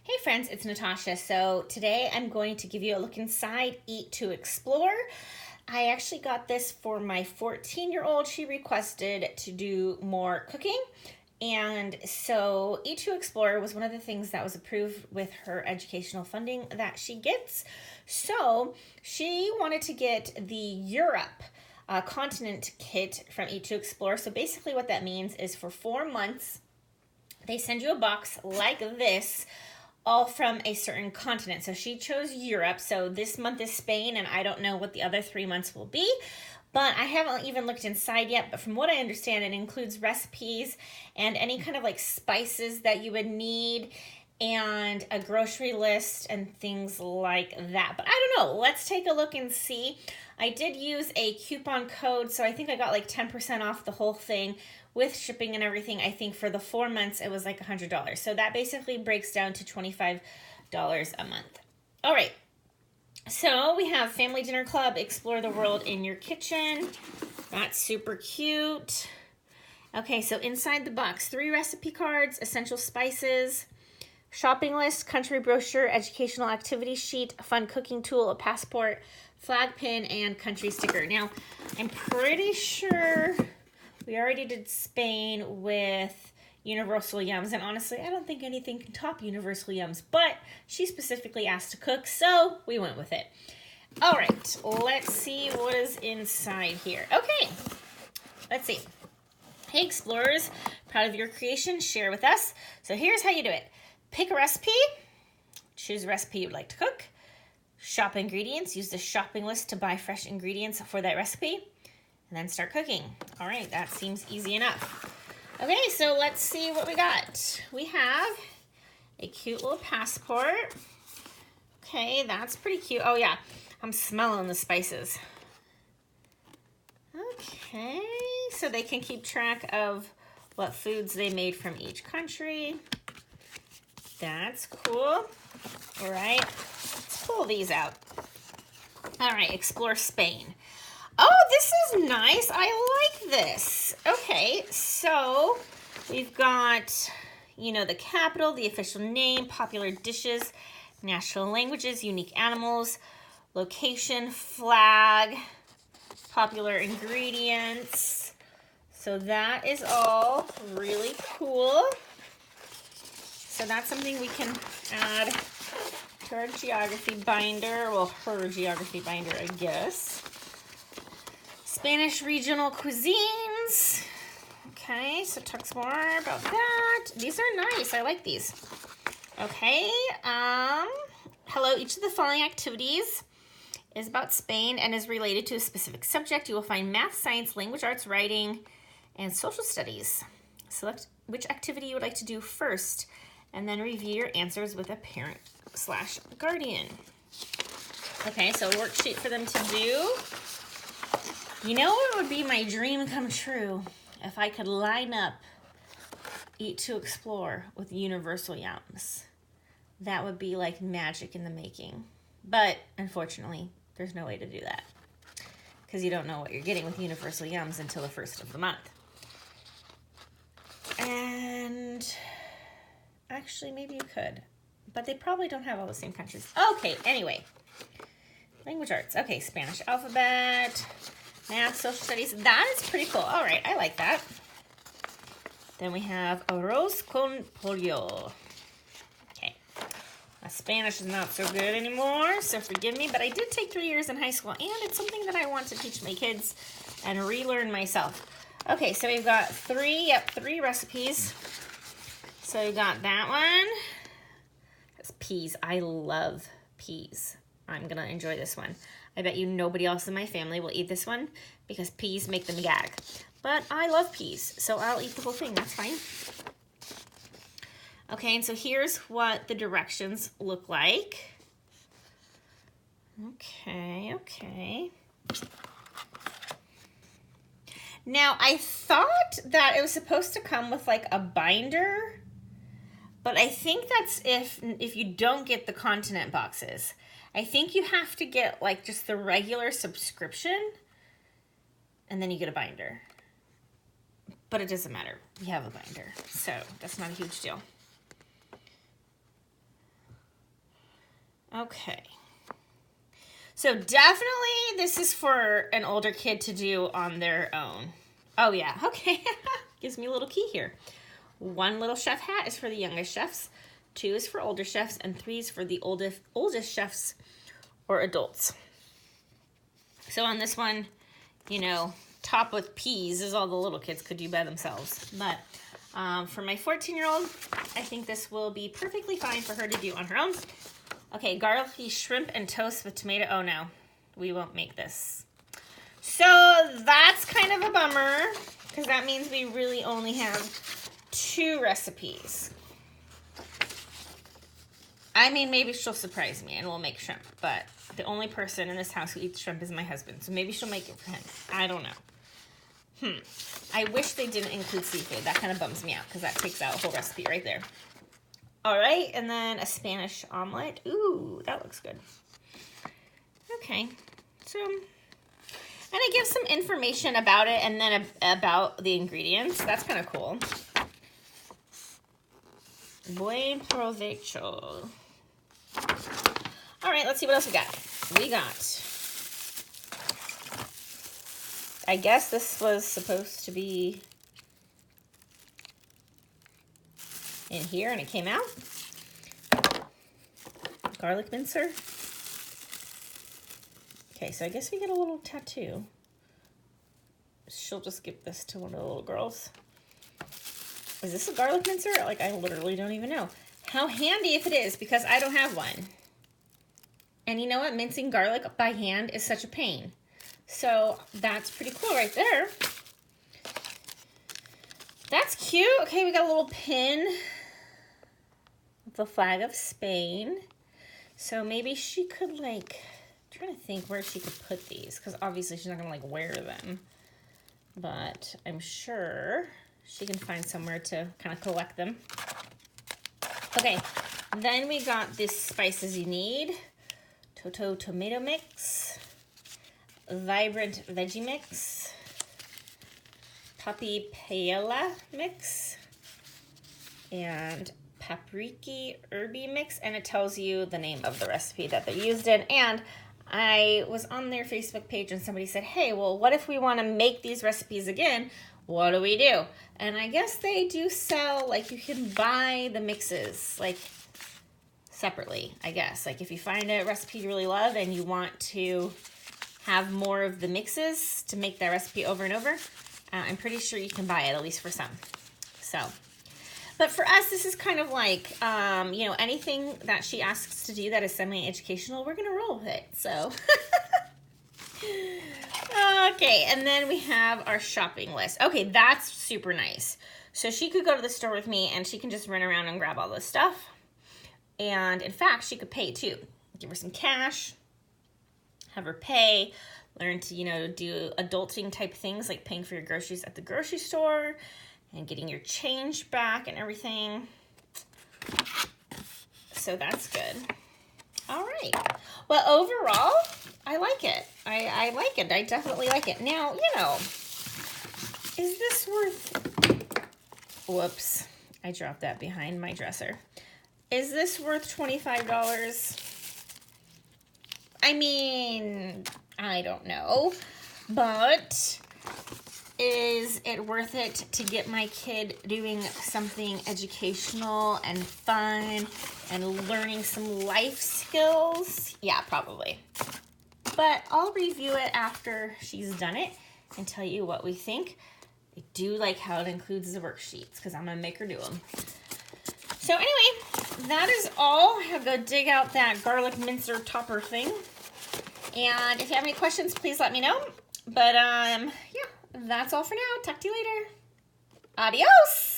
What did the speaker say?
Hey friends, it's Natasha. So today I'm going to give you a look inside Eat to Explore. I actually got this for my 14-year-old. She requested to do more cooking. And so Eat to Explore was one of the things that was approved with her educational funding that she gets. So she wanted to get the Europe continent kit from Eat to Explore. So basically what that means is for 4 months, they send you a box like this, all from a certain continent. So she chose Europe. So this month is Spain, and I don't know what the other 3 months will be. But I haven't even looked inside yet. But from what I understand, it includes recipes and any kind of like spices that you would need and a grocery list and things like that. But I don't know. Let's take a look and see. I did use a coupon code, so I think I got like 10% off the whole thing with shipping and everything. I think for the 4 months, it was like $100. So that basically breaks down to $25 a month. All right. So we have Family Dinner Club, Explore the World in Your Kitchen. That's super cute. Okay, so inside the box, 3 recipe cards, essential spices, shopping list, country brochure, educational activity sheet, a fun cooking tool, a passport, flag pin, and country sticker. Now, I'm pretty sure we already did Spain with Universal Yums, and honestly, I don't think anything can top Universal Yums, but she specifically asked to cook, so we went with it. All right, let's see what is inside here. Okay, let's see. Hey Explorers, proud of your creation, share with us. So here's how you do it. Pick a recipe, choose a recipe you'd like to cook, shop ingredients, use the shopping list to buy fresh ingredients for that recipe, and then start cooking. All right, that seems easy enough. Okay, so let's see what we got. We have a cute little passport. Okay, that's pretty cute. Oh yeah, I'm smelling the spices. Okay, so they can keep track of what foods they made from each country. That's cool. All right, let's pull these out. All right, explore Spain. Oh, this is nice. I like this. Okay, so we've got, the capital, the official name, popular dishes, national languages, unique animals, location, flag, popular ingredients. So that is all really cool. So that's something we can add to our geography binder. Well, her geography binder, I guess. Spanish regional cuisines. Okay, so talks more about that. These are nice. I like these. Okay. Hello, each of the following activities is about Spain and is related to a specific subject. You will find math, science, language arts, writing, and social studies. Select which activity you would like to do first, and then review your answers with a parent/guardian. Okay, so a worksheet for them to do. You know what would be my dream come true? If I could line up Eat to Explore with Universal Yums. That would be like magic in the making. But unfortunately, there's no way to do that, because you don't know what you're getting with Universal Yums until the first of the month. And actually, maybe you could, but they probably don't have all the same countries. Okay, anyway. Language arts. Okay, Spanish alphabet, math, social studies. That is pretty cool. All right, I like that. Then we have Arroz Con Pollo. Okay. My Spanish is not so good anymore, so forgive me, but I did take 3 years in high school, and it's something that I want to teach my kids and relearn myself. Okay, so we've got 3 recipes. So we've got that one. That's peas. I love peas. I'm going to enjoy this one. I bet you nobody else in my family will eat this one because peas make them gag. But I love peas, so I'll eat the whole thing. That's fine. Okay, and so here's what the directions look like. Okay. Now, I thought that it was supposed to come with like a binder, but I think that's if you don't get the continent boxes. I think you have to get like just the regular subscription, and then you get a binder. But it doesn't matter. We have a binder, so that's not a huge deal. Okay. So definitely this is for an older kid to do on their own. Oh yeah, okay. Gives me a little key here. 1 little chef hat is for the youngest chefs, 2 is for older chefs, and 3 is for the oldest chefs or adults. So on this one, you know, top with peas is all the little kids could do by themselves. But for my 14-year-old, I think this will be perfectly fine for her to do on her own. Okay, garlicky shrimp and toast with tomato. Oh no, we won't make this. So that's kind of a bummer because that means we really only have 2 recipes. I mean, maybe she'll surprise me and we'll make shrimp, but the only person in this house who eats shrimp is my husband, so maybe she'll make it for him. I don't know. I wish they didn't include seafood. That kind of bums me out because that takes out a whole recipe right there. All right, and then a Spanish omelet. Ooh, that looks good. Okay, so, and it gives some information about it and then about the ingredients. That's kind of cool. Buen provecho. All right, let's see what else we got. We got, I guess this was supposed to be in here and it came out. Garlic mincer. Okay, so I guess we get a little tattoo. She'll just give this to one of the little girls. Is this a garlic mincer? Like, I literally don't even know. How handy if it is, because I don't have one. And you know what? Mincing garlic by hand is such a pain. So that's pretty cool right there. That's cute. Okay, we got a little pin. The flag of Spain. So maybe she could, like, I'm trying to think where she could put these, because obviously she's not gonna like wear them. But I'm sure she can find somewhere to kind of collect them. Okay, then we got this spices you need. Toto tomato mix. Vibrant veggie mix. Papi paella mix. And paprika herby mix. And it tells you the name of the recipe that they used in. And I was on their Facebook page and somebody said, hey, well, what if we want to make these recipes again? What do we do? And I guess they do sell, like, you can buy the mixes, like, separately, I guess. Like, if you find a recipe you really love and you want to have more of the mixes to make that recipe over and over, I'm pretty sure you can buy it, at least for some. So, but for us, this is kind of like, you know, anything that she asks to do that is semi-educational, we're going to roll with it, so. Okay, and then we have our shopping list. Okay, that's super nice. So she could go to the store with me and she can just run around and grab all this stuff. And in fact, she could pay too. Give her some cash, have her pay, learn to, you know, do adulting type things like paying for your groceries at the grocery store and getting your change back and everything. So that's good. All right. Well, overall, I like it. I like it. I definitely like it. Now, you know, is this worth... Whoops. I dropped that behind my dresser. Is this worth $25? I mean, I don't know. But is it worth it to get my kid doing something educational and fun and learning some life skills? Yeah, probably. But I'll review it after she's done it and tell you what we think. I do like how it includes the worksheets because I'm going to make her do them. So anyway, that is all. I'll go dig out that garlic mincer topper thing. And if you have any questions, please let me know. But yeah, that's all for now. Talk to you later. Adios.